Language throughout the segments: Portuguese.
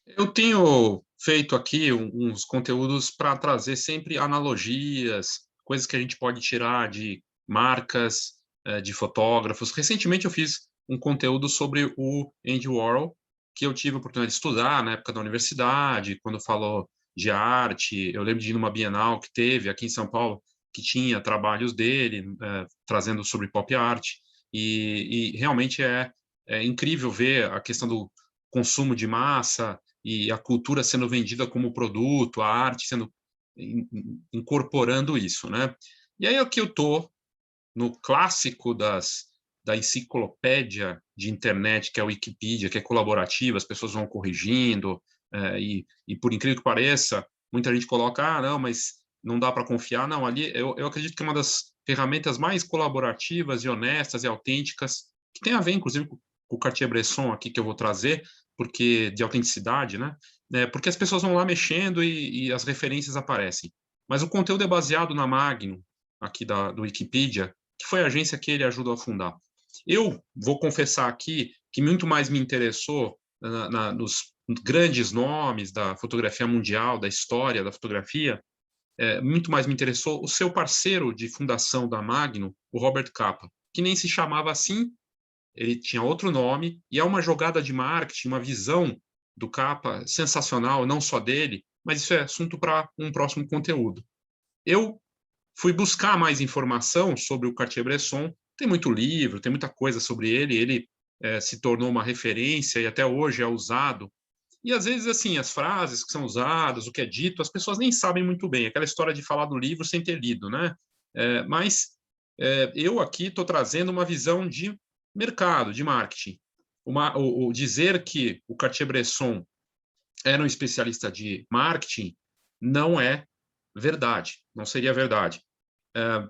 Eu tenho feito aqui uns conteúdos para trazer sempre analogias, coisas que a gente pode tirar de marcas, de fotógrafos. Recentemente eu fiz um conteúdo sobre o Andy Warhol, que eu tive a oportunidade de estudar na época da universidade, quando falou de arte. Eu lembro de ir numa Bienal que teve aqui em São Paulo, que tinha trabalhos dele, trazendo sobre pop art. E realmente é incrível ver a questão do consumo de massa, e a cultura sendo vendida como produto, a arte sendo incorporando isso, né? E aí aqui eu estou no clássico da enciclopédia de internet, que é a Wikipedia, que é colaborativa, as pessoas vão corrigindo, e por incrível que pareça, muita gente coloca, não, mas não dá para confiar. Não, ali eu acredito que é uma das ferramentas mais colaborativas e honestas e autênticas, que tem a ver, inclusive, com o Cartier-Bresson aqui que eu vou trazer, porque de autenticidade, né? Porque as pessoas vão lá mexendo e as referências aparecem. Mas o conteúdo é baseado na Magnum, aqui do Wikipedia, que foi a agência que ele ajudou a fundar. Eu vou confessar aqui que muito mais me interessou nos grandes nomes da fotografia mundial, da história da fotografia, muito mais me interessou o seu parceiro de fundação da Magnum, o Robert Capa, que nem se chamava assim, ele tinha outro nome, e é uma jogada de marketing, uma visão do Capa sensacional, não só dele, mas isso é assunto para um próximo conteúdo. Eu fui buscar mais informação sobre o Cartier-Bresson. Tem muito livro, tem muita coisa sobre ele. Ele se tornou uma referência e até hoje é usado. E às vezes, assim, as frases que são usadas, o que é dito, as pessoas nem sabem muito bem. Aquela história de falar do livro sem ter lido, né? Mas eu aqui estou trazendo uma visão de mercado, de marketing. O dizer que o Cartier-Bresson era um especialista de marketing não é verdade, não seria verdade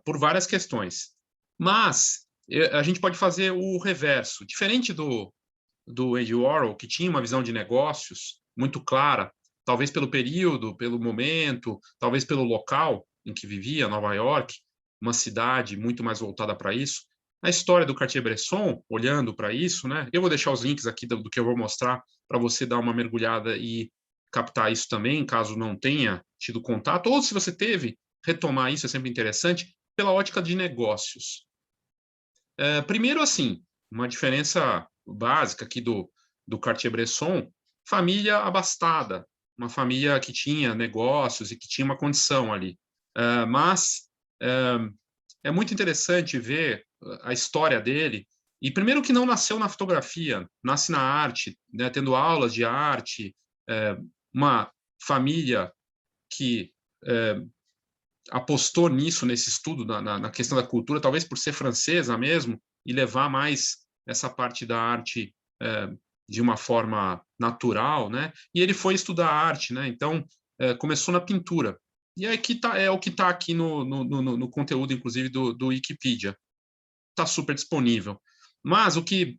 por várias questões. Mas a gente pode fazer o reverso. Diferente do Andy Warhol, que tinha uma visão de negócios muito clara, talvez pelo período, pelo momento, talvez pelo local em que vivia, Nova York, uma cidade muito mais voltada para isso. A história do Cartier-Bresson, olhando para isso, né? Eu vou deixar os links aqui do que eu vou mostrar para você dar uma mergulhada e captar isso também, caso não tenha tido contato, ou se você teve, retomar isso é sempre interessante, pela ótica de negócios. Primeiro, assim, uma diferença básica aqui do Cartier-Bresson, família abastada, uma família que tinha negócios e que tinha uma condição ali. Mas é muito interessante ver a história dele, e primeiro que não nasceu na fotografia, nasce na arte, né, tendo aulas de arte, uma família que apostou nisso, nesse estudo, na questão da cultura, talvez por ser francesa mesmo, e levar mais essa parte da arte de uma forma natural, né? E ele foi estudar arte, né? Então, começou na pintura. E aí que tá, é o que está aqui no conteúdo, inclusive, do Wikipedia. Está super disponível. Mas o que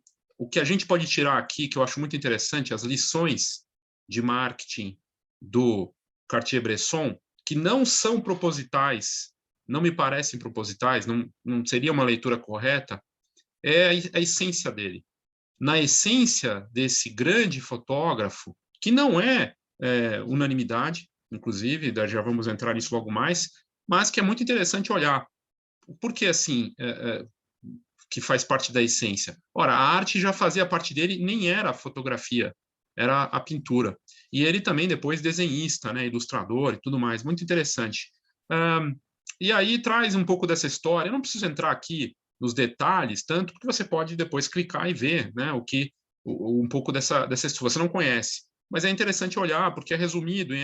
a gente pode tirar aqui, que eu acho muito interessante, as lições de marketing do Cartier-Bresson, que não são propositais, não me parecem propositais, não seria uma leitura correta, é a essência dele. Na essência desse grande fotógrafo, que não é unanimidade, inclusive, já vamos entrar nisso logo mais, mas que é muito interessante olhar. Porque, assim, que faz parte da essência. Ora, a arte já fazia parte dele, nem era a fotografia, era a pintura. E ele também depois desenhista, né, ilustrador e tudo mais, muito interessante. Um, e aí traz um pouco dessa história. Eu não preciso entrar aqui nos detalhes tanto, porque você pode depois clicar e ver, né, um pouco dessa história. Você não conhece, mas é interessante olhar porque é resumido e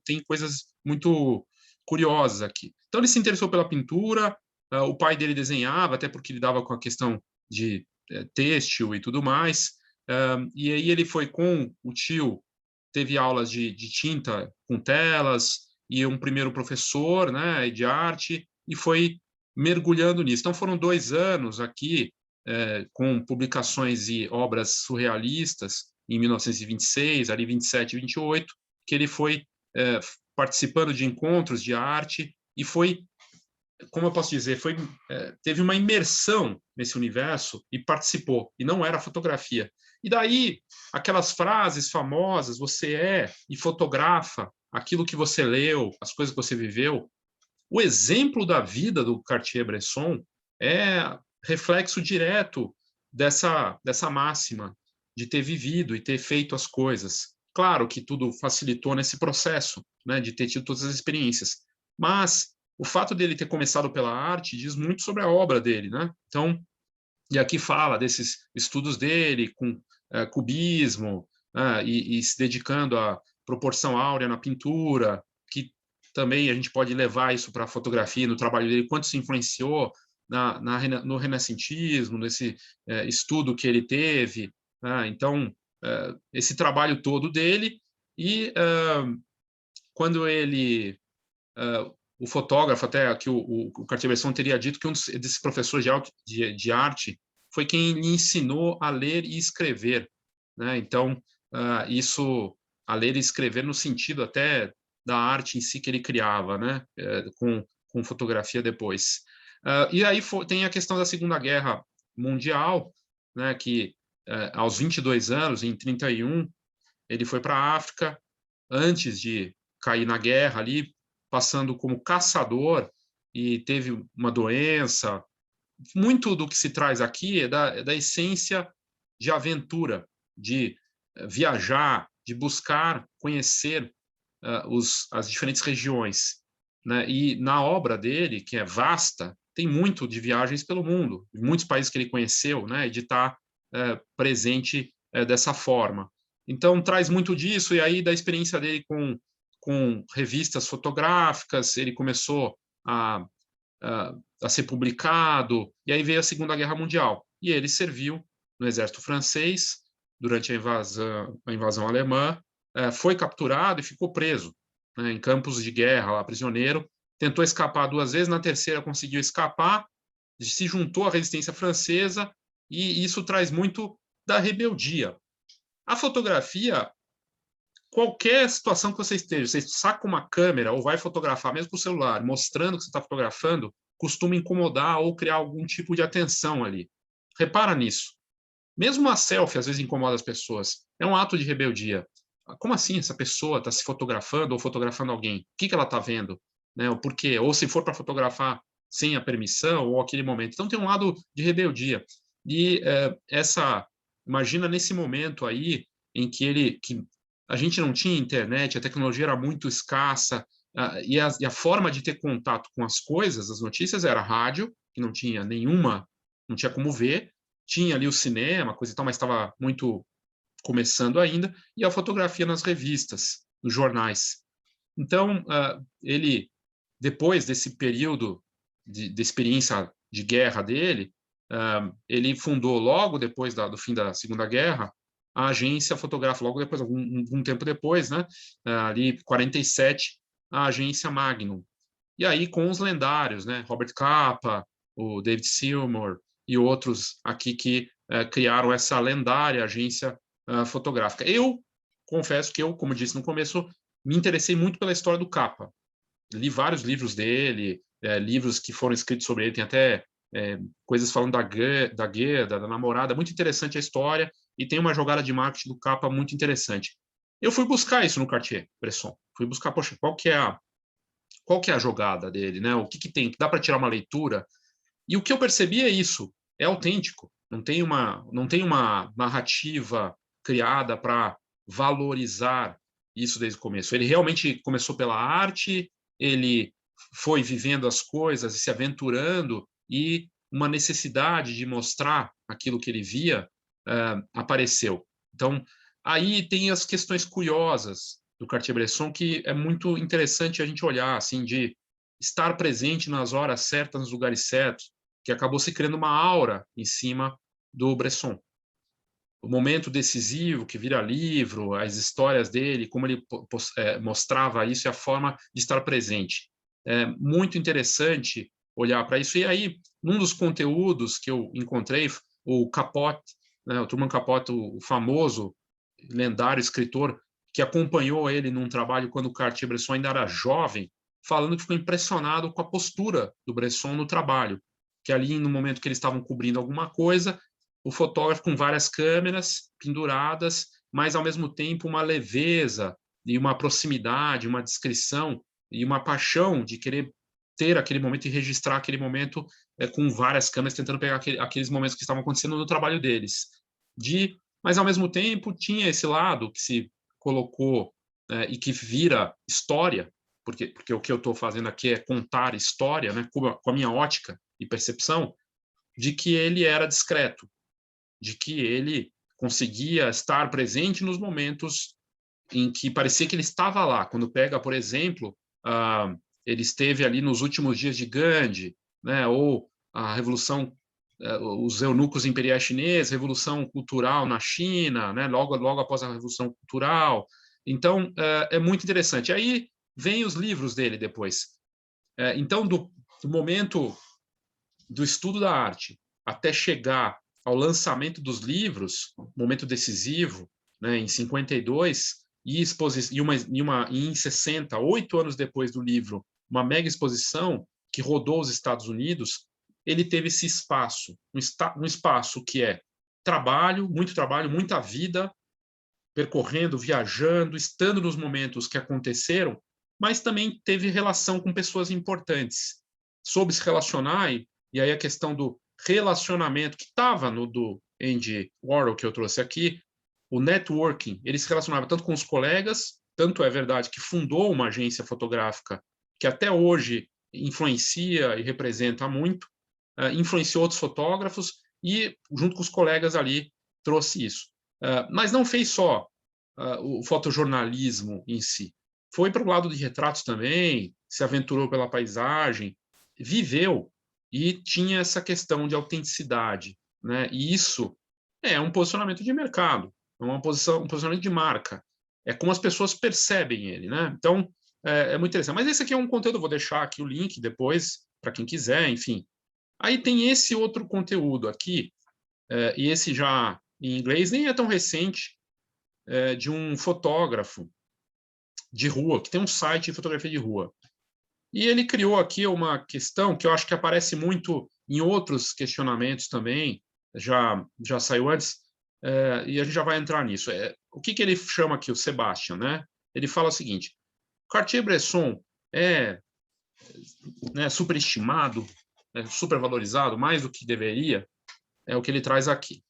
tem coisas muito curiosas aqui. Então ele se interessou pela pintura, o pai dele desenhava, até porque ele dava com a questão de têxtil e tudo mais. E aí ele foi com o tio, teve aulas de tinta com telas, e um primeiro professor, né, de arte, e foi mergulhando nisso. Então foram 2 anos aqui, com publicações e obras surrealistas, em 1926, ali 27 e 28, que ele foi participando de encontros de arte e foi como eu posso dizer, teve uma imersão nesse universo e participou, e não era fotografia. E daí, aquelas frases famosas, você e fotografa aquilo que você leu, as coisas que você viveu. O exemplo da vida do Cartier-Bresson é reflexo direto dessa máxima de ter vivido e ter feito as coisas. Claro que tudo facilitou nesse processo, né, de ter tido todas as experiências, mas o fato dele ter começado pela arte diz muito sobre a obra dele, né? Então, e aqui fala desses estudos dele com cubismo, e se dedicando à proporção áurea na pintura, que também a gente pode levar isso para a fotografia, no trabalho dele, quanto se influenciou no renascentismo, nesse estudo que ele teve. Então, esse trabalho todo dele, e quando ele... o fotógrafo, até aqui o Cartier-Bresson teria dito que um desses professores de arte foi quem lhe ensinou a ler e escrever, né? Então, isso, a ler e escrever no sentido até da arte em si que ele criava, né? Com fotografia depois. E aí tem a questão da Segunda Guerra Mundial, né? Que aos 22 anos, em 31, ele foi para a África, antes de cair na guerra ali, passando como caçador, e teve uma doença. Muito do que se traz aqui é da essência de aventura, de viajar, de buscar conhecer as diferentes regiões, né? E na obra dele, que é vasta, tem muito de viagens pelo mundo, muitos países que ele conheceu, né? E de estar presente dessa forma. Então, traz muito disso, e aí da experiência dele com revistas fotográficas, ele começou a ser publicado, e aí veio a Segunda Guerra Mundial. E ele serviu no exército francês durante a invasão alemã, foi capturado e ficou preso, né, em campos de guerra, lá, prisioneiro. Tentou escapar 2 vezes, na terceira conseguiu escapar, se juntou à resistência francesa, e isso traz muito da rebeldia. A fotografia, qualquer situação que você esteja, você saca uma câmera ou vai fotografar, mesmo com o celular, mostrando que você está fotografando, costuma incomodar ou criar algum tipo de atenção ali. Repara nisso. Mesmo uma selfie às vezes incomoda as pessoas. É um ato de rebeldia. Como assim essa pessoa está se fotografando ou fotografando alguém? O que ela está vendo? Né? O porquê? Ou se for para fotografar sem a permissão ou aquele momento. Então tem um lado de rebeldia. E imagina nesse momento aí em que a gente não tinha internet, a tecnologia era muito escassa, e a forma de ter contato com as coisas, as notícias, era rádio, que não tinha não tinha como ver, tinha ali o cinema, coisa e tal, mas estava muito começando ainda, e a fotografia nas revistas, nos jornais. Então, ele, depois desse período de experiência de guerra dele, ele fundou, logo depois do fim da Segunda Guerra, a agência fotográfica, logo depois, algum tempo depois, né, ali 47, a agência Magnum. E aí com os lendários, né, Robert Capa, o David Seymour e outros aqui que criaram essa lendária agência fotográfica. Eu confesso que eu, como disse no começo, me interessei muito pela história do Capa. Li vários livros dele, livros que foram escritos sobre ele, tem até coisas falando da Guerda, da namorada, muito interessante a história, e tem uma jogada de marketing do Capa muito interessante. Eu fui buscar isso no Cartier-Bresson, fui buscar, poxa, qual que é a jogada dele, né? O que tem, que dá para tirar uma leitura. E o que eu percebi é isso, é autêntico, não tem uma narrativa criada para valorizar isso desde o começo. Ele realmente começou pela arte, ele foi vivendo as coisas e se aventurando, e uma necessidade de mostrar aquilo que ele via apareceu. Então, aí tem as questões curiosas do Cartier-Bresson, que é muito interessante a gente olhar, assim, de estar presente nas horas certas, nos lugares certos, que acabou se criando uma aura em cima do Bresson. O momento decisivo que vira livro, as histórias dele, como ele mostrava isso e a forma de estar presente. É muito interessante olhar para isso. E aí, num dos conteúdos que eu encontrei, o Capote, né, o Truman Capote, o famoso, lendário escritor, que acompanhou ele num trabalho quando o Cartier-Bresson ainda era jovem, falando que ficou impressionado com a postura do Bresson no trabalho, que ali, no momento que eles estavam cobrindo alguma coisa, o fotógrafo com várias câmeras penduradas, mas, ao mesmo tempo, uma leveza e uma proximidade, uma descrição e uma paixão de querer ter aquele momento e registrar aquele momento com várias câmeras, tentando pegar aqueles momentos que estavam acontecendo no trabalho deles. Mas, ao mesmo tempo, tinha esse lado que se colocou e que vira história, porque o que eu estou fazendo aqui é contar história, né, com a minha ótica e percepção, de que ele era discreto, de que ele conseguia estar presente nos momentos em que parecia que ele estava lá. Quando pega, por exemplo, ele esteve ali nos últimos dias de Gandhi, né, ou a Revolução, os eunucos imperiais chineses, Revolução Cultural na China, né, logo após a Revolução Cultural. Então, é muito interessante. Aí vem os livros dele depois. Então, do momento do estudo da arte até chegar ao lançamento dos livros, momento decisivo, né, em 52, em 60, 8 anos depois do livro, uma mega exposição que rodou os Estados Unidos, ele teve esse espaço, um espaço que é trabalho, muita vida, percorrendo, viajando, estando nos momentos que aconteceram, mas também teve relação com pessoas importantes. Soube se relacionar, e aí a questão do relacionamento, que estava no do Andy Warhol, que eu trouxe aqui, o networking, ele se relacionava tanto com os colegas, tanto é verdade que fundou uma agência fotográfica que até hoje influencia e representa muito, influenciou outros fotógrafos e, junto com os colegas ali, trouxe isso. Mas não fez só o fotojornalismo em si. Foi para o lado de retratos também, se aventurou pela paisagem, viveu e tinha essa questão de autenticidade, né? E isso é um posicionamento de mercado, é um posicionamento de marca. É como as pessoas percebem ele, né? Então, é muito interessante. Mas esse aqui é um conteúdo, vou deixar aqui o link depois, para quem quiser, enfim. Aí tem esse outro conteúdo aqui, e esse já em inglês, nem é tão recente, de um fotógrafo de rua, que tem um site de fotografia de rua. E ele criou aqui uma questão que eu acho que aparece muito em outros questionamentos também, já saiu antes, e a gente já vai entrar nisso. O que ele chama aqui, o Sebastian, né? Ele fala o seguinte: Cartier-Bresson é, né, superestimado, supervalorizado, mais do que deveria, é o que ele traz aqui.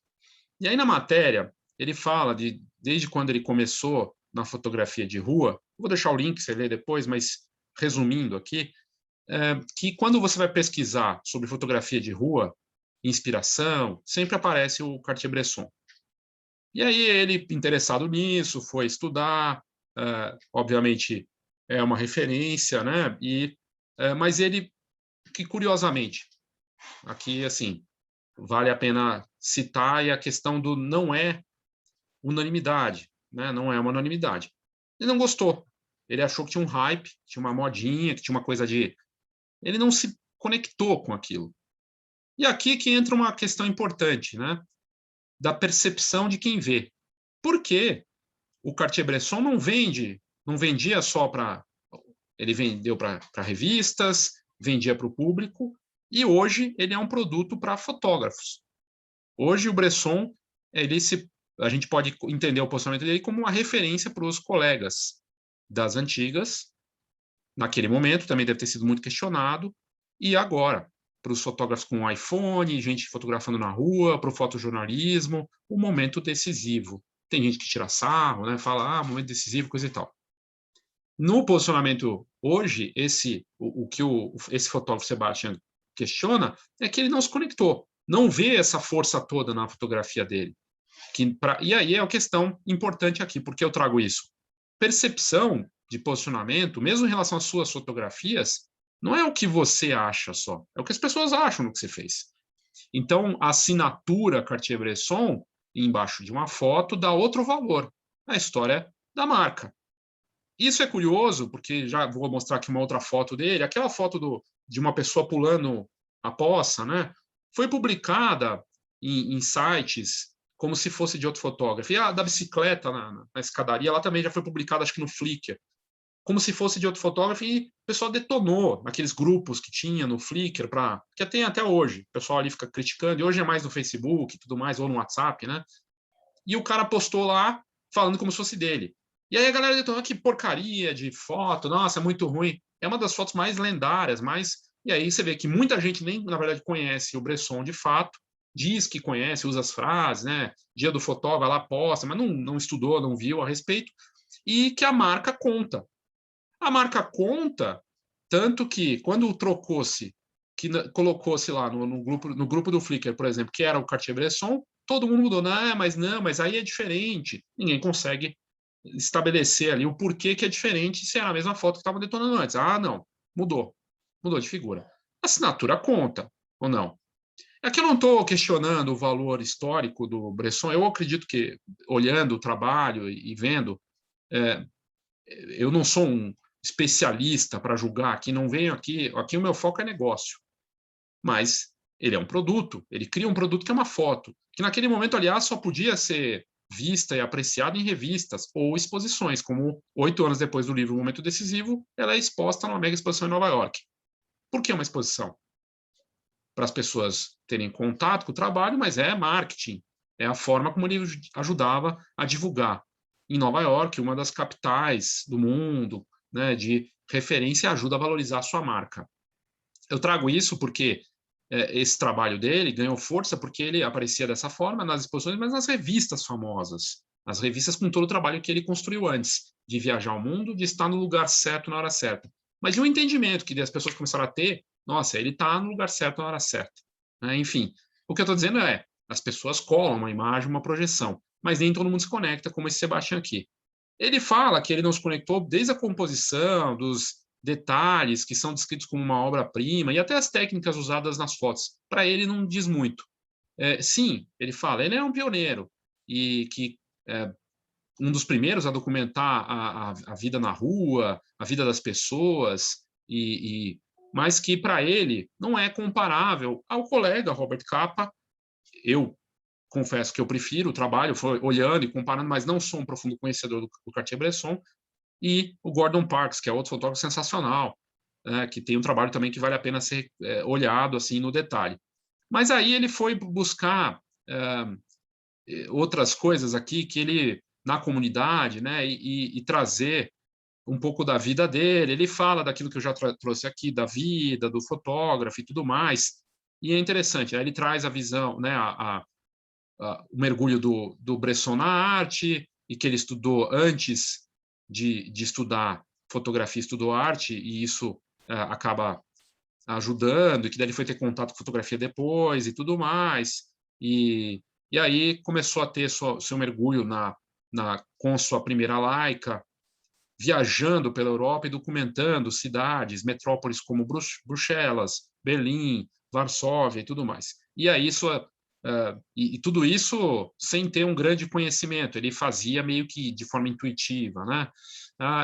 E aí, na matéria, ele fala desde quando ele começou na fotografia de rua, vou deixar o link, você lê depois, mas resumindo aqui, que quando você vai pesquisar sobre fotografia de rua, inspiração, sempre aparece o Cartier-Bresson. E aí ele, interessado nisso, foi estudar, obviamente é uma referência, né? Mas ele, que curiosamente, aqui assim, vale a pena citar, é a questão do não é unanimidade, né? Não é uma unanimidade. Ele não gostou. Ele achou que tinha um hype, tinha uma modinha, que tinha uma coisa de... Ele não se conectou com aquilo. E aqui que entra uma questão importante, né? Da percepção de quem vê. Por que o Cartier-Bresson não vendia só para... Ele vendeu para revistas, vendia para o público, e hoje ele é um produto para fotógrafos. Hoje o Bresson, a gente pode entender o posicionamento dele como uma referência para os colegas das antigas, naquele momento, também deve ter sido muito questionado, e agora, para os fotógrafos com iPhone, gente fotografando na rua, para o fotojornalismo, o momento decisivo. Tem gente que tira sarro, né, fala, momento decisivo, coisa e tal. No posicionamento hoje, esse fotógrafo Sebastian questiona é que ele não se conectou, não vê essa força toda na fotografia dele. E aí é uma questão importante aqui, porque eu trago isso. Percepção de posicionamento, mesmo em relação às suas fotografias, não é o que você acha só, é o que as pessoas acham no que você fez. Então, a assinatura Cartier-Bresson, embaixo de uma foto, dá outro valor, a história da marca. Isso é curioso, porque já vou mostrar aqui uma outra foto dele, aquela foto de uma pessoa pulando a poça, né? Foi publicada em sites como se fosse de outro fotógrafo. E a da bicicleta na escadaria, ela também já foi publicada, acho que no Flickr. como se fosse de outro fotógrafo, e o pessoal detonou naqueles grupos que tinha no Flickr, que tem até hoje. O pessoal ali fica criticando, e hoje é mais no Facebook e tudo mais, ou no WhatsApp, né? E o cara postou lá, falando como se fosse dele. E aí a galera detonou, que porcaria de foto, nossa, é muito ruim. É uma das fotos mais lendárias, mais... E aí você vê que muita gente nem, na verdade, conhece o Bresson de fato, diz que conhece, usa as frases, né? Dia do fotógrafo, lá posta, mas não estudou, não viu a respeito, e que a marca conta. A marca conta, tanto que quando trocou-se, que colocou-se lá no grupo do Flickr, por exemplo, que era o Cartier-Bresson, todo mundo mudou, não, mas aí é diferente. Ninguém consegue estabelecer ali o porquê que é diferente se era a mesma foto que estava detonando antes. Ah, não, mudou de figura. A assinatura conta, ou não? Aqui eu não estou questionando o valor histórico do Bresson, eu acredito que, olhando o trabalho e vendo, é, eu não sou um especialista para julgar aqui, não venho aqui o meu foco é negócio, mas ele é um produto, ele cria um produto que é uma foto, que naquele momento, aliás, só podia ser vista e apreciada em revistas ou exposições, como 8 anos depois do livro Momento Decisivo, ela é exposta numa mega exposição em Nova York. Por que uma exposição? Para as pessoas terem contato com o trabalho, mas é marketing, é a forma como ele ajudava a divulgar. Em Nova York, uma das capitais do mundo, né, de referência, ajuda a valorizar a sua marca. Eu trago isso porque esse trabalho dele ganhou força porque ele aparecia dessa forma nas exposições, mas nas revistas famosas, as revistas com todo o trabalho que ele construiu antes, de viajar ao mundo, de estar no lugar certo na hora certa. Mas de um entendimento que as pessoas começaram a ter, nossa, ele está no lugar certo na hora certa. Enfim, o que eu estou dizendo é, as pessoas colam uma imagem, uma projeção, mas nem todo mundo se conecta, como esse Sebastião aqui. Ele fala que ele não se conectou desde a composição, dos detalhes que são descritos como uma obra-prima e até as técnicas usadas nas fotos. Para ele não diz muito. Sim, ele fala, ele é um pioneiro e que um dos primeiros a documentar a vida na rua, a vida das pessoas, mas que para ele não é comparável ao colega Robert Capa. Eu confesso que eu prefiro o trabalho, foi olhando e comparando, mas não sou um profundo conhecedor do Cartier-Bresson, e o Gordon Parks, que é outro fotógrafo sensacional, que tem um trabalho também que vale a pena ser olhado assim no detalhe. Mas aí ele foi buscar outras coisas aqui que ele na comunidade, né, e trazer um pouco da vida dele. Ele fala daquilo que eu já trouxe aqui, da vida, do fotógrafo e tudo mais. E é interessante, aí ele traz a visão, né, o mergulho do Bresson na arte, e que ele estudou antes de estudar fotografia, estudou arte, e isso acaba ajudando, e que daí ele foi ter contato com fotografia depois e tudo mais. E aí começou a ter seu mergulho com sua primeira Leica, viajando pela Europa e documentando cidades, metrópoles como Bruxelas, Berlim, Varsóvia e tudo mais. E aí e tudo isso sem ter um grande conhecimento, ele fazia meio que de forma intuitiva, né?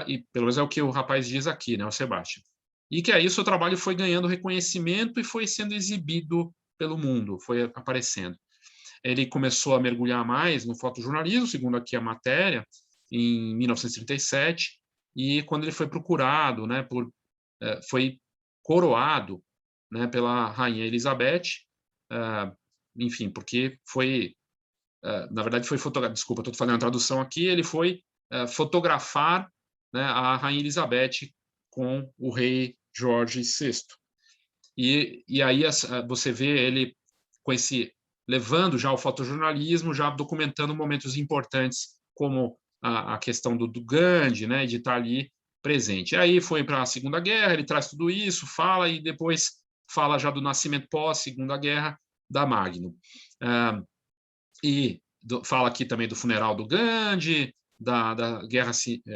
E pelo menos é o que o rapaz diz aqui, né, o Sebastião. E que aí o seu trabalho foi ganhando reconhecimento e foi sendo exibido pelo mundo, foi aparecendo. Ele começou a mergulhar mais no fotojornalismo, segundo aqui a matéria, em 1937, e quando ele foi procurado, né, foi coroado, né, pela rainha Elizabeth, enfim, porque foi, na verdade foi fotografar, desculpa, estou fazendo a tradução aqui, ele foi fotografar, né, a rainha Elizabeth com o rei Jorge VI. E aí você vê ele com levando já o fotojornalismo, já documentando momentos importantes, como a questão do Gandhi, né, de estar ali presente. E aí foi para a Segunda Guerra, ele traz tudo isso, fala, e depois fala já do nascimento pós-Segunda Guerra da Magnum. Fala aqui também do funeral do Gandhi, da Guerra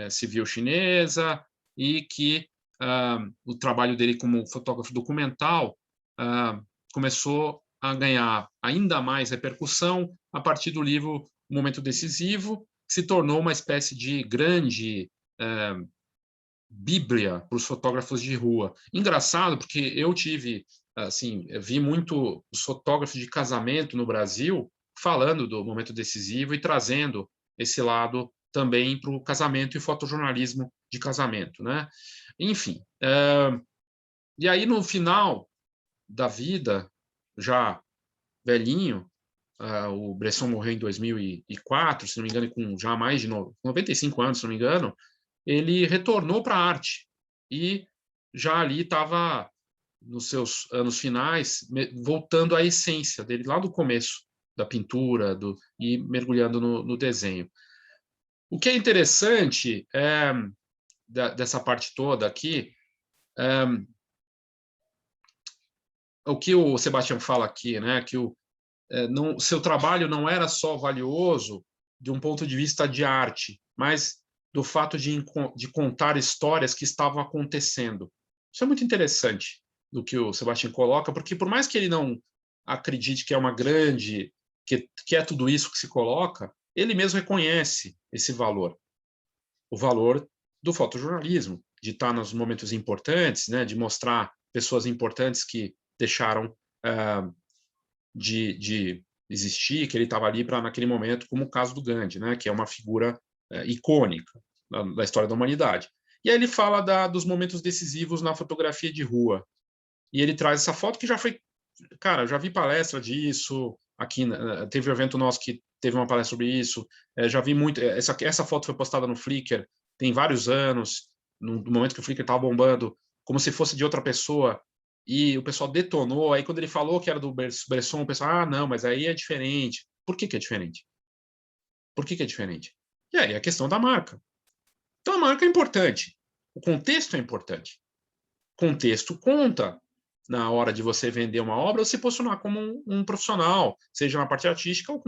Civil Chinesa, e que o trabalho dele como fotógrafo documental começou a ganhar ainda mais repercussão a partir do livro Momento Decisivo, que se tornou uma espécie de grande bíblia para os fotógrafos de rua. Engraçado, porque eu vi muito os fotógrafos de casamento no Brasil falando do Momento Decisivo e trazendo esse lado também para o casamento e fotojornalismo de casamento, né? Enfim, e aí no final da vida, já velhinho, o Bresson morreu em 2004, se não me engano, com já mais de 95 anos, se não me engano, ele retornou para a arte e já ali estava nos seus anos finais, voltando à essência dele lá do começo da pintura e mergulhando no desenho. O que é interessante dessa parte toda aqui, o que o Sebastião fala aqui, né, que seu trabalho não era só valioso de um ponto de vista de arte, mas do fato de contar histórias que estavam acontecendo. Isso é muito interessante do que o Sebastião coloca, porque por mais que ele não acredite que é uma grande, que é tudo isso que se coloca, ele mesmo reconhece esse valor, o valor do fotojornalismo, de estar nos momentos importantes, né, de mostrar pessoas importantes que deixaram de existir, que ele estava ali para naquele momento, como o caso do Gandhi, né, que é uma figura icônica da história da humanidade. E aí ele fala dos momentos decisivos na fotografia de rua. E ele traz essa foto que já foi... Cara, eu já vi palestra disso, aqui teve um evento nosso que teve uma palestra sobre isso, já vi muito... Essa foto foi postada no Flickr, tem vários anos, no momento que o Flickr estava bombando, como se fosse de outra pessoa, e o pessoal detonou. Aí quando ele falou que era do Bresson, o pessoal, não, mas aí é diferente. Por que é diferente? Por que é diferente? E aí a questão da marca. Então a marca é importante, o contexto é importante. O contexto conta na hora de você vender uma obra ou se posicionar como um profissional, seja na parte artística ou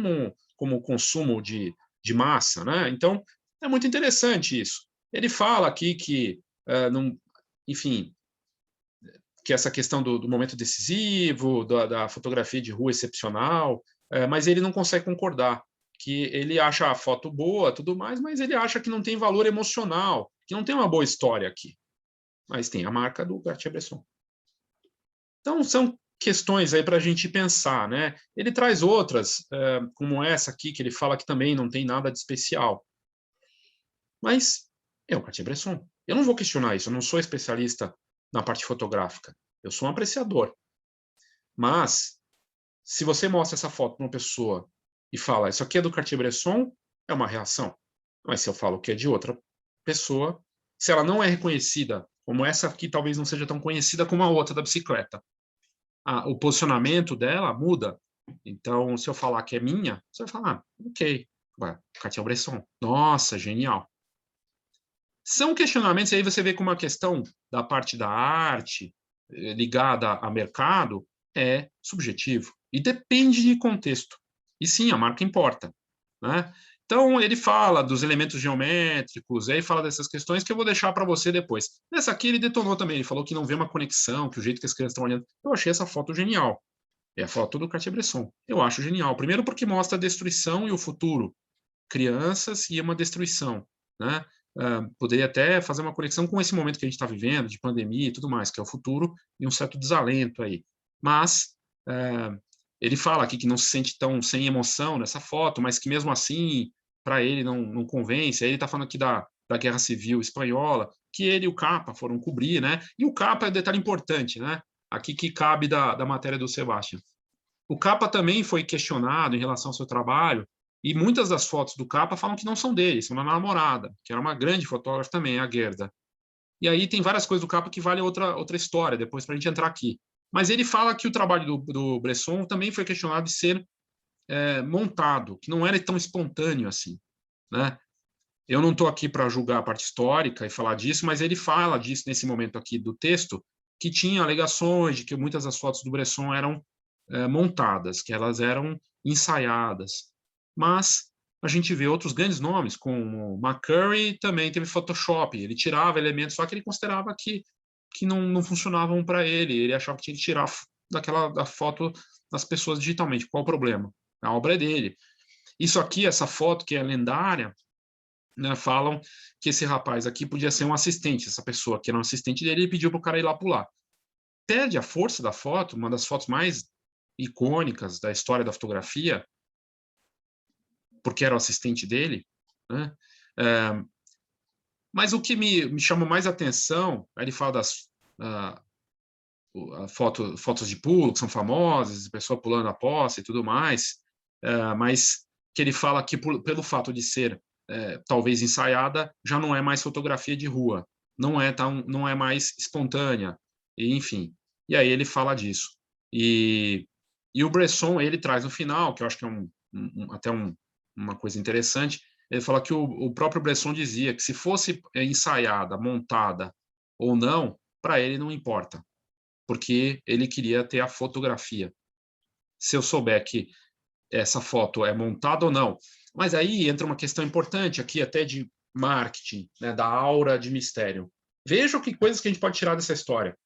como consumo de massa, né? Então é muito interessante isso. Ele fala aqui que, enfim, que essa questão do momento decisivo, da fotografia de rua excepcional, mas ele não consegue concordar, que ele acha a foto boa, tudo mais, mas ele acha que não tem valor emocional, que não tem uma boa história aqui. Mas tem a marca do Cartier-Bresson. Então, são questões aí para a gente pensar, né? Ele traz outras, como essa aqui, que ele fala que também não tem nada de especial. Mas é o Cartier-Bresson. Eu não vou questionar isso, eu não sou especialista na parte fotográfica. Eu sou um apreciador. Mas, se você mostra essa foto para uma pessoa e fala, isso aqui é do Cartier-Bresson, é uma reação. Mas se eu falo que é de outra pessoa, se ela não é reconhecida, como essa aqui talvez não seja tão conhecida como a outra da bicicleta, o posicionamento dela muda. Então, se eu falar que é minha, você vai falar, ok, Cartier-Bresson, nossa, genial. São questionamentos, e aí você vê como uma questão da parte da arte, ligada a mercado, é subjetivo. E depende de contexto. E sim, a marca importa, né? Então, ele fala dos elementos geométricos, aí fala dessas questões que eu vou deixar para você depois. Nessa aqui ele detonou também, ele falou que não vê uma conexão, que o jeito que as crianças estão olhando. Eu achei essa foto genial. É a foto do Cartier-Bresson. Eu acho genial. Primeiro porque mostra a destruição e o futuro. Crianças e uma destruição, né? Poderia até fazer uma conexão com esse momento que a gente está vivendo, de pandemia e tudo mais, que é o futuro e um certo desalento aí. Mas ele fala aqui que não se sente tão sem emoção nessa foto, mas que mesmo assim, para ele não convence. Aí ele está falando aqui da Guerra Civil Espanhola, que ele e o Capa foram cobrir, né? E o Capa é um detalhe importante, né? Aqui que cabe da matéria do Sebastião. O Capa também foi questionado em relação ao seu trabalho, e muitas das fotos do Capa falam que não são dele, são da namorada, que era uma grande fotógrafa também, a Gerda. E aí tem várias coisas do Capa que vale outra história, depois para a gente entrar aqui. Mas ele fala que o trabalho do Bresson também foi questionado de ser montado, que não era tão espontâneo assim, né? Eu não estou aqui para julgar a parte histórica e falar disso, mas ele fala disso nesse momento aqui do texto, que tinha alegações de que muitas das fotos do Bresson eram montadas, que elas eram ensaiadas. Mas a gente vê outros grandes nomes, como McCurry também teve Photoshop, ele tirava elementos, só que ele considerava que não funcionavam para ele, ele achava que tinha que tirar da foto das pessoas digitalmente. Qual o problema? A obra é dele. Isso aqui, essa foto que é lendária, né, falam que esse rapaz aqui podia ser um assistente, essa pessoa que era um assistente dele, ele pediu para o cara ir lá pular. Perde a força da foto, uma das fotos mais icônicas da história da fotografia, porque era o assistente dele, né? Mas o que me chama mais atenção, ele fala das fotos de pulo, que são famosas, a pessoa pulando a poça e tudo mais, mas que ele fala que pelo fato de ser talvez ensaiada, já não é mais fotografia de rua, não é mais espontânea, e, enfim. E aí ele fala disso. E o Bresson, ele traz no final, que eu acho que é até uma coisa interessante, ele fala que o próprio Bresson dizia que se fosse ensaiada, montada ou não, para ele não importa, porque ele queria ter a fotografia. Se eu souber que essa foto é montada ou não. Mas aí entra uma questão importante aqui, até de marketing, né, da aura de mistério. Vejam que coisas que a gente pode tirar dessa história.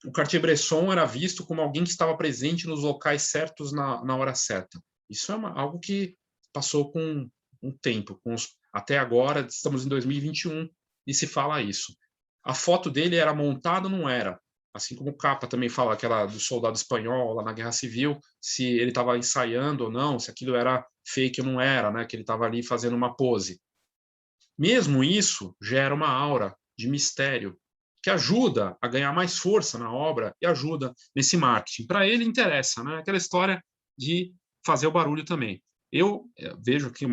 O Cartier-Bresson era visto como alguém que estava presente nos locais certos na hora certa. Isso é algo que passou com um tempo. Até agora, estamos em 2021 e se fala isso. A foto dele era montada ou não era? Assim como o Capa também fala, aquela do soldado espanhol lá na Guerra Civil, se ele estava ensaiando ou não, se aquilo era fake ou não era, né? Que ele estava ali fazendo uma pose. Mesmo isso gera uma aura de mistério que ajuda a ganhar mais força na obra e ajuda nesse marketing. Para ele interessa, né? Aquela história de fazer o barulho também. Eu vejo aqui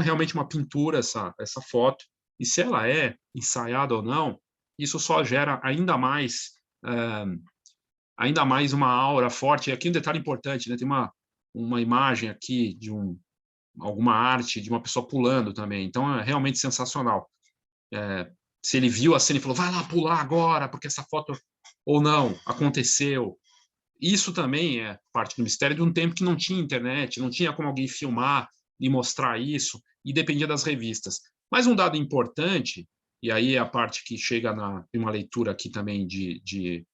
realmente uma pintura essa foto, e se ela é ensaiada ou não, isso só gera ainda mais uma aura forte. E aqui um detalhe importante, né? Tem uma imagem aqui de alguma arte de uma pessoa pulando também. Então é realmente sensacional. Se ele viu a cena e falou, vai lá pular agora, porque essa foto, ou não, aconteceu. Isso também é parte do mistério de um tempo que não tinha internet, não tinha como alguém filmar e mostrar isso, e dependia das revistas. Mas um dado importante, e aí é a parte que chega em uma leitura aqui também de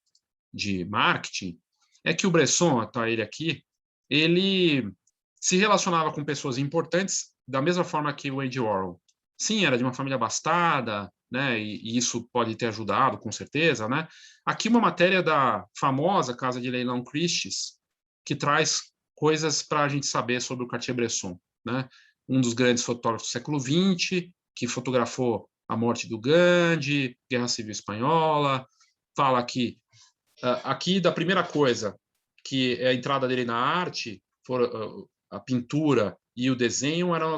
marketing, é que o Bresson, tá ele aqui, ele se relacionava com pessoas importantes da mesma forma que o Andy Warhol. Sim, era de uma família abastada, né, e isso pode ter ajudado, com certeza, né? Aqui uma matéria da famosa Casa de Leilão Christie's, que traz coisas para a gente saber sobre o Cartier-Bresson, né? Um dos grandes fotógrafos do século XX, que fotografou a morte do Gandhi, Guerra Civil Espanhola, fala que aqui da primeira coisa, que é a entrada dele na arte, a pintura e o desenho eram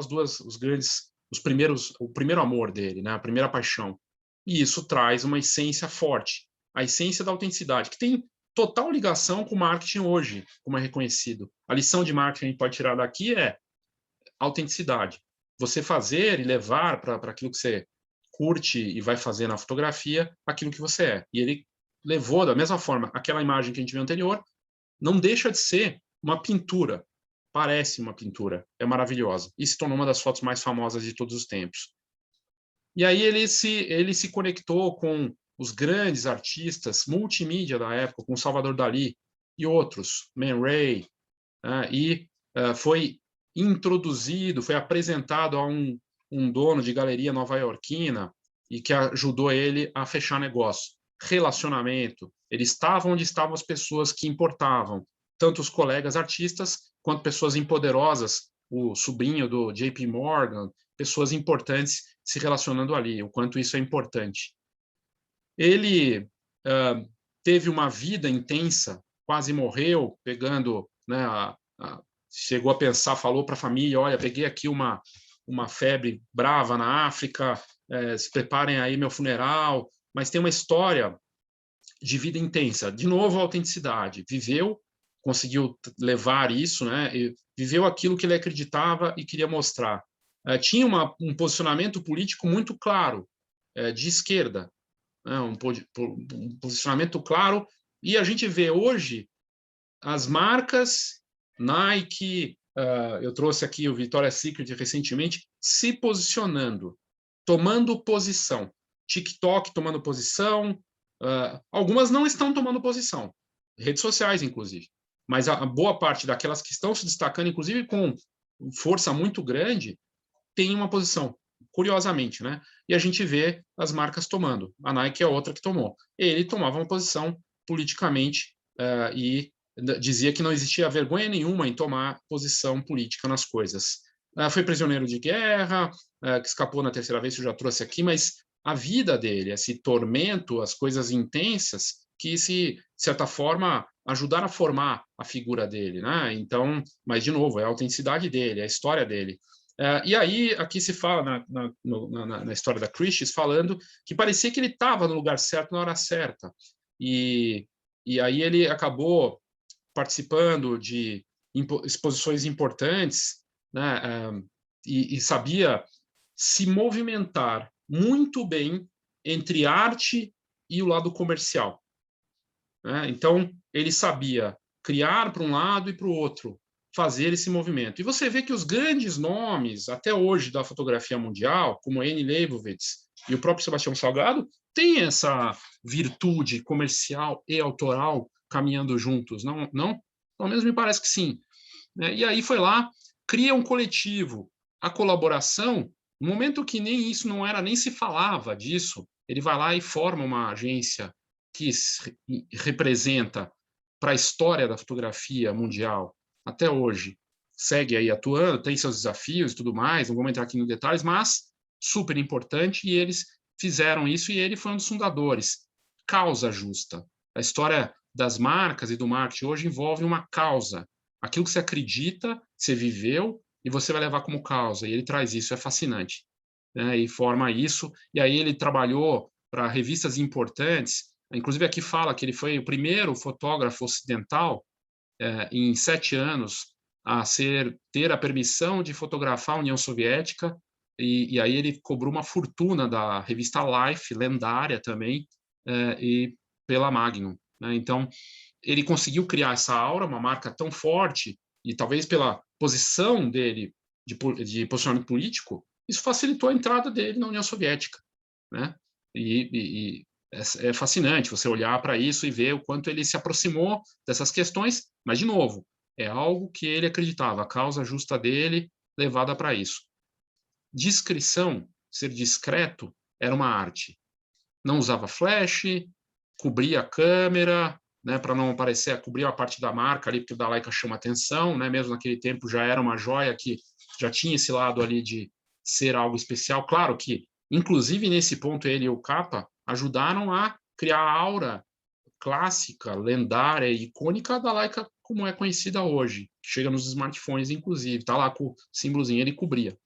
o primeiro amor dele, né? A primeira paixão. E isso traz uma essência forte, a essência da autenticidade, que tem total ligação com o marketing hoje, como é reconhecido. A lição de marketing que a gente pode tirar daqui é autenticidade. Você fazer e levar para aquilo que você curte e vai fazer na fotografia aquilo que você é. E ele levou da mesma forma aquela imagem que a gente viu anterior, não deixa de ser uma pintura, parece uma pintura, é maravilhosa, e se tornou uma das fotos mais famosas de todos os tempos. E aí ele se conectou com os grandes artistas multimídia da época, com Salvador Dalí e outros, Man Ray, e foi introduzido, foi apresentado a um dono de galeria nova-iorquina e que ajudou ele a fechar negócio. Relacionamento. Ele estava onde estavam as pessoas que importavam, tanto os colegas artistas quanto pessoas empoderosas, o sobrinho do JP Morgan, pessoas importantes se relacionando ali, o quanto isso é importante. Ele teve uma vida intensa, quase morreu, pegando, né, chegou a pensar, falou para a família, olha, peguei aqui uma febre brava na África, se preparem aí meu funeral, mas tem uma história de vida intensa. De novo, a autenticidade. Viveu, conseguiu levar isso, né? E viveu aquilo que ele acreditava e queria mostrar. Tinha um posicionamento político muito claro, de esquerda, né? Um posicionamento claro, e a gente vê hoje as marcas, Nike, eu trouxe aqui o Victoria's Secret recentemente, se posicionando, tomando posição. TikTok tomando posição, algumas não estão tomando posição, redes sociais, inclusive. Mas a boa parte daquelas que estão se destacando, inclusive com força muito grande, tem uma posição, curiosamente, né? E a gente vê as marcas tomando. A Nike é outra que tomou. Ele tomava uma posição politicamente e dizia que não existia vergonha nenhuma em tomar posição política nas coisas. foi prisioneiro de guerra, que escapou na terceira vez, eu já trouxe aqui, mas a vida dele, esse tormento, as coisas intensas, que, de certa forma, ajudaram a formar a figura dele, né? Então, mas, de novo, é a autenticidade dele, é a história dele. E aí, aqui se fala na história da Christie's, falando que parecia que ele estava no lugar certo na hora certa. E aí ele acabou participando de exposições importantes, né, e sabia se movimentar muito bem entre arte e o lado comercial. Né? Então, ele sabia criar para um lado e para o outro, fazer esse movimento. E você vê que os grandes nomes, até hoje, da fotografia mundial, como Annie Leibovitz e o próprio Sebastião Salgado, têm essa virtude comercial e autoral caminhando juntos, não? Não? Pelo menos me parece que sim. E aí foi lá, cria um coletivo. A colaboração, no momento que nem isso não era, nem se falava disso, ele vai lá e forma uma agência que representa para a história da fotografia mundial até hoje. Segue aí atuando, tem seus desafios e tudo mais, não vamos entrar aqui nos detalhes, mas super importante, e eles fizeram isso, e ele foi um dos fundadores. Causa justa. A história das marcas e do marketing hoje envolve uma causa. Aquilo que você acredita, você viveu, e você vai levar como causa. E ele traz isso, é fascinante. Né? E forma isso. E aí ele trabalhou para revistas importantes. Inclusive aqui fala que ele foi o primeiro fotógrafo ocidental em 7 anos a ter a permissão de fotografar a União Soviética. E aí ele cobrou uma fortuna da revista Life, lendária também, e pela Magnum. Né? Então, ele conseguiu criar essa aura, uma marca tão forte, e talvez pela posição dele de posicionamento político, isso facilitou a entrada dele na União Soviética. Né? E é fascinante você olhar para isso e ver o quanto ele se aproximou dessas questões, mas, de novo, é algo que ele acreditava, a causa justa dele levada para isso. Discrição, ser discreto, era uma arte. Não usava flash, cobria a câmera, né, para não aparecer, cobria a parte da marca ali, porque o da Leica chama atenção, né, mesmo naquele tempo já era uma joia que já tinha esse lado ali de ser algo especial. Claro que, inclusive nesse ponto, ele e o Capa ajudaram a criar a aura clássica, lendária e icônica da Leica como é conhecida hoje. Chega nos smartphones, inclusive, tá lá com o símbolozinho, ele cobria.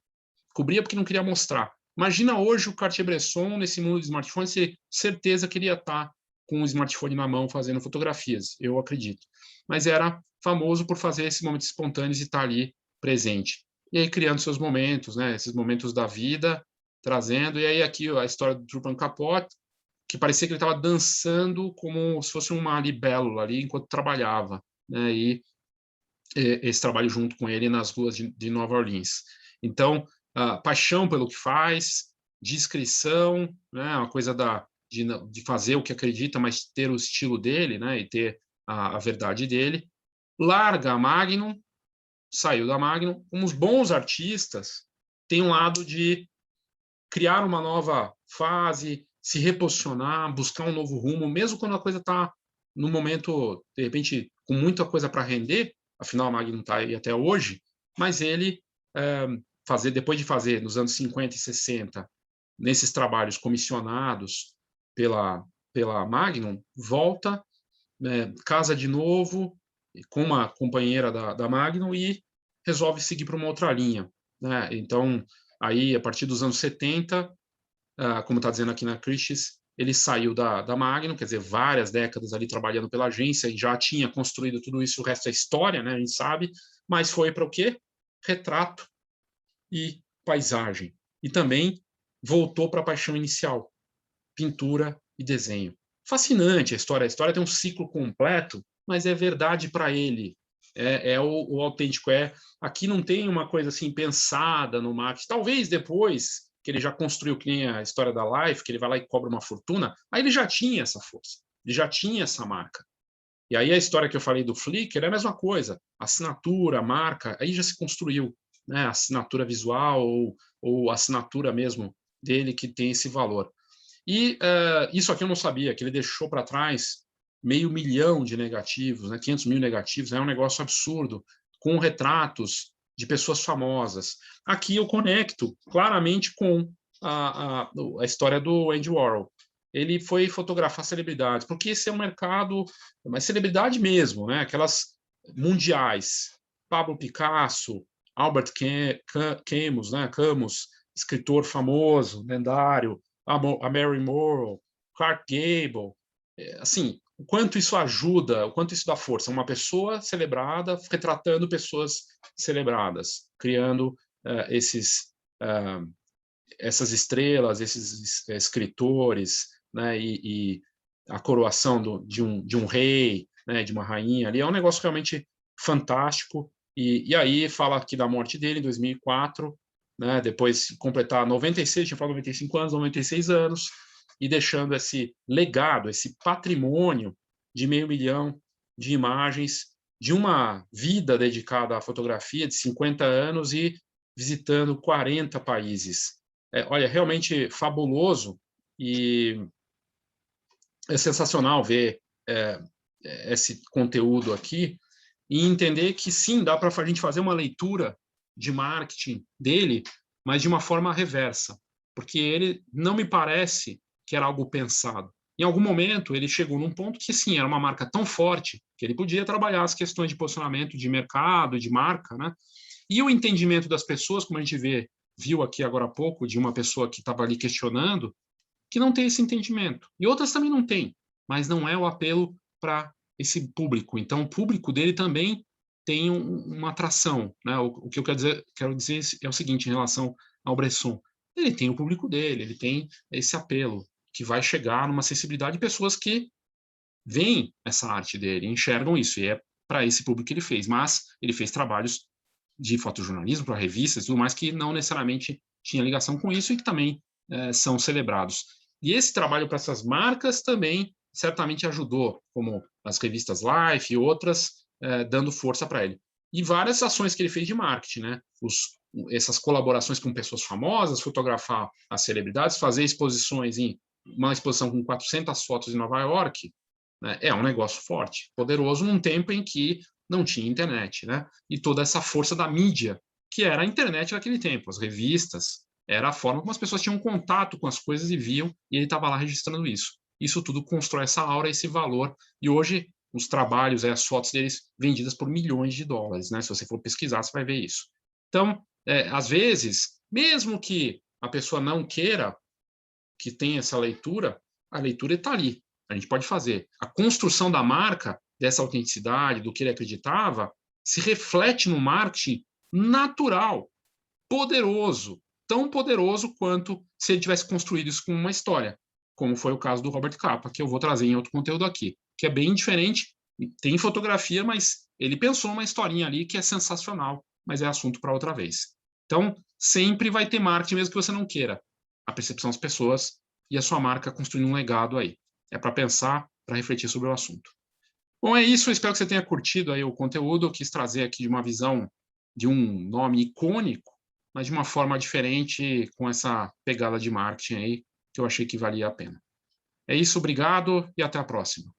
Cobria porque não queria mostrar. Imagina hoje o Cartier-Bresson nesse mundo de smartphones, certeza que ele ia estar com o smartphone na mão fazendo fotografias, eu acredito. Mas era famoso por fazer esses momentos espontâneos e estar ali presente. E aí criando seus momentos, né, esses momentos da vida, trazendo. E aí aqui a história do Truman Capote, que parecia que ele estava dançando como se fosse uma libélula ali enquanto trabalhava. Né, e esse trabalho junto com ele nas ruas de Nova Orleans. Então, paixão pelo que faz, discrição, né, uma coisa de fazer o que acredita, mas ter o estilo dele, né, e ter a verdade dele. Larga a Magnum, saiu da Magnum. Uns bons artistas têm um lado de criar uma nova fase, se reposicionar, buscar um novo rumo, mesmo quando a coisa está no momento, de repente, com muita coisa para render, afinal a Magnum está aí até hoje, mas ele, depois de fazer, nos anos 50 e 60, nesses trabalhos comissionados pela Magnum, volta, casa de novo, com uma companheira da Magnum e resolve seguir para uma outra linha. Né? Então, aí, a partir dos anos 70, como está dizendo aqui na Christie's, ele saiu da Magnum, quer dizer, várias décadas ali trabalhando pela agência, e já tinha construído tudo isso, o resto é história, né, a gente sabe, mas foi para o quê? Retrato e paisagem. E também voltou para a paixão inicial, pintura e desenho. Fascinante a história tem um ciclo completo, mas é verdade para ele, o autêntico. Aqui não tem uma coisa assim pensada no marketing, talvez depois que ele já construiu, que nem a história da Life, que ele vai lá e cobra uma fortuna, aí ele já tinha essa força, ele já tinha essa marca. E aí a história que eu falei do Flickr é a mesma coisa, assinatura, marca, aí já se construiu, né, a assinatura visual ou a assinatura mesmo dele que tem esse valor. E isso aqui eu não sabia, que ele deixou para trás 500 mil de negativos, né, 500 mil negativos, é um negócio absurdo, com retratos de pessoas famosas. Aqui eu conecto claramente com a história do Andy Warhol. Ele foi fotografar celebridades, porque esse é um mercado, uma celebridade mesmo, né? Aquelas mundiais. Pablo Picasso, Albert Camus, né? Camus, escritor famoso, lendário, a Mary Morrow, Clark Gable. Assim, o quanto isso ajuda, o quanto isso dá força. Uma pessoa celebrada retratando pessoas celebradas, criando essas estrelas, esses escritores, né, e a coroação de um rei, né, de uma rainha ali, é um negócio realmente fantástico. E aí fala aqui da morte dele em 2004, né, depois de completar 96, tinha falado 95 anos, 96 anos, e deixando esse legado, esse patrimônio de 500 mil de imagens, de uma vida dedicada à fotografia de 50 anos e visitando 40 países. Olha, realmente fabuloso, e é sensacional ver esse conteúdo aqui e entender que sim, dá para a gente fazer uma leitura de marketing dele, mas de uma forma reversa, porque ele não me parece que era algo pensado. Em algum momento, ele chegou num ponto que, sim, era uma marca tão forte que ele podia trabalhar as questões de posicionamento de mercado, de marca, né? E o entendimento das pessoas, como a gente viu aqui agora há pouco, de uma pessoa que estava ali questionando, que não tem esse entendimento. E outras também não têm, mas não é o apelo para esse público. Então, o público dele também tem uma atração. Né? O que eu quero dizer é o seguinte, em relação ao Bresson. Ele tem o público dele, ele tem esse apelo, que vai chegar numa sensibilidade de pessoas que veem essa arte dele, enxergam isso, e é para esse público que ele fez. Mas ele fez trabalhos de fotojornalismo para revistas e tudo mais que não necessariamente tinha ligação com isso e que também são celebrados. E esse trabalho para essas marcas também certamente ajudou, como as revistas Life e outras, dando força para ele. E várias ações que ele fez de marketing, né? Essas colaborações com pessoas famosas, fotografar as celebridades, fazer exposições uma exposição com 400 fotos em Nova York, né? É um negócio forte, poderoso, num tempo em que não tinha internet, né? E toda essa força da mídia, que era a internet naquele tempo, as revistas, era a forma como as pessoas tinham contato com as coisas e viam, e ele estava lá registrando isso. Isso tudo constrói essa aura, esse valor, e hoje os trabalhos, as fotos deles vendidas por milhões de dólares, né? Se você for pesquisar, você vai ver isso. Então, às vezes, mesmo que a pessoa não queira que tenha essa leitura, a leitura está ali. A gente pode fazer. A construção da marca, dessa autenticidade, do que ele acreditava, se reflete no marketing natural, poderoso, tão poderoso quanto se ele tivesse construído isso com uma história, como foi o caso do Robert Capa, que eu vou trazer em outro conteúdo aqui, que é bem diferente, tem fotografia, mas ele pensou uma historinha ali que é sensacional, mas é assunto para outra vez. Então, sempre vai ter marketing, mesmo que você não queira. A percepção das pessoas e a sua marca construindo um legado aí. É para pensar, para refletir sobre o assunto. Bom, é isso. Eu espero que você tenha curtido aí o conteúdo. Eu quis trazer aqui de uma visão de um nome icônico, mas de uma forma diferente, com essa pegada de marketing aí, que eu achei que valia a pena. É isso, obrigado e até a próxima.